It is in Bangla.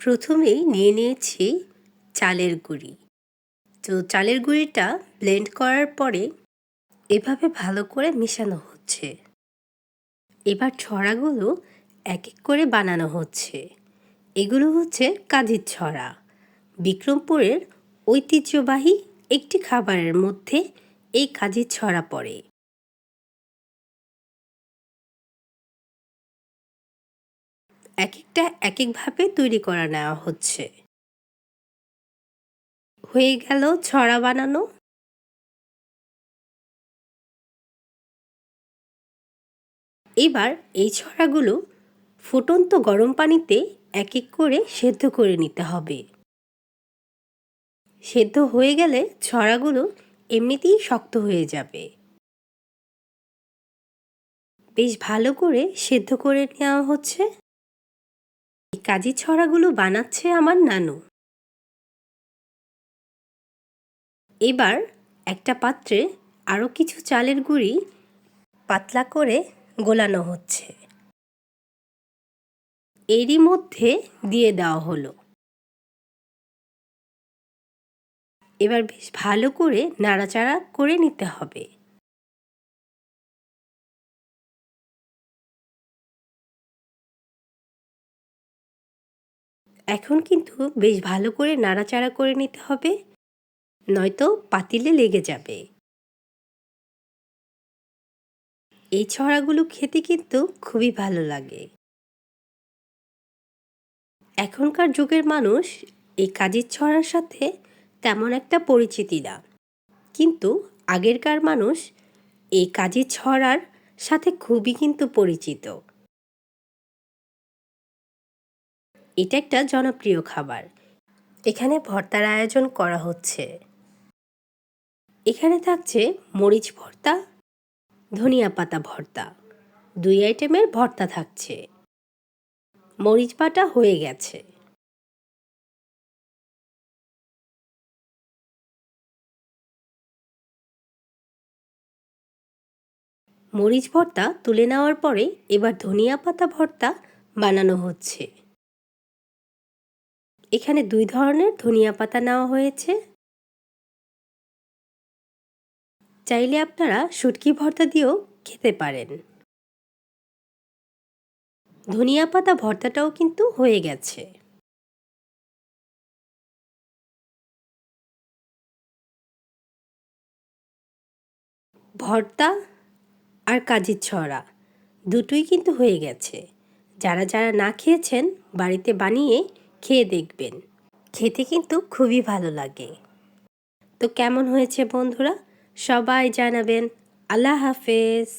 প্রথমেই নিয়ে নিয়েছি চালের গুঁড়ি। তো চালের গুঁড়িটা ব্লেন্ড করার পরে এভাবে ভালো করে মেশানো হচ্ছে। এবার ছড়াগুলো এক এক করে বানানো হচ্ছে। এগুলো হচ্ছে কাজির ছড়া। বিক্রমপুরের ঐতিহ্যবাহী একটি খাবারের মধ্যে এই কাজির ছড়া পড়ে। এক একটা এক একভাবে তৈরি করা নেওয়া হচ্ছে। হয়ে গেল ছড়া বানানো। এবার এই ছড়াগুলো ফুটন্ত গরম পানিতে এক এক করে সেদ্ধ করে নিতে হবে। সেদ্ধ হয়ে গেলে ছড়াগুলো এমনিতেই শক্ত হয়ে যাবে। বেশ ভালো করে সেদ্ধ করে নেওয়া হচ্ছে। এই কাজির ছড়াগুলো বানাচ্ছে আমার নানু। এবার একটা পাত্রে আরও কিছু চালের গুঁড়ি পাতলা করে গোলানো হচ্ছে। এরই মধ্যে দিয়ে দেওয়া হলো। এবার বেশ ভালো করে নাড়াচাড়া করে নিতে হবে। এখন কিন্তু বেশ ভালো করে নাড়াচাড়া করে নিতে হবে, নয়তো পাতিলে লেগে যাবে। এই ছড়াগুলো খেতে কিন্তু খুবই ভালো লাগে। এখনকার যুগের মানুষ এই কাজির ছড়ার সাথে তেমন একটা পরিচিতি না, কিন্তু আগেরকার মানুষ এই কাজির ছড়ার সাথে খুবই কিন্তু পরিচিত। এটা একটা জনপ্রিয় খাবার। এখানে ভর্তার আয়োজন করা হচ্ছে। এখানে থাকছে মরিচ ভর্তা, ধনিয়া পাতা ভর্তা, 2 আইটেমের ভর্তা থাকছে। মরিচ বাটা হয়ে গেছে। মরিচ ভর্তা তুলে নেওয়ার পরে এবার ধনিয়া পাতা ভর্তা বানানো হচ্ছে। এখানে 2 ধরনের ধনিয়া পাতা নেওয়া হয়েছে। চাইলে আপনারা শুটকি ভর্তা দিয়েও খেতে পারেন। ধনিয়া পাতা ভর্তাটাও কিন্তু হয়ে গেছে। ভর্তা আর কাজির ছড়া দুটোই কিন্তু হয়ে গেছে। যারা যারা না খেয়েছেন বাড়িতে বানিয়ে খেয়ে দেখবেন। খেতে কিন্তু খুবই ভালো লাগে। তো কেমন হয়েছে বন্ধুরা? সবাই জানাবেন। আল্লাহ হাফেজ।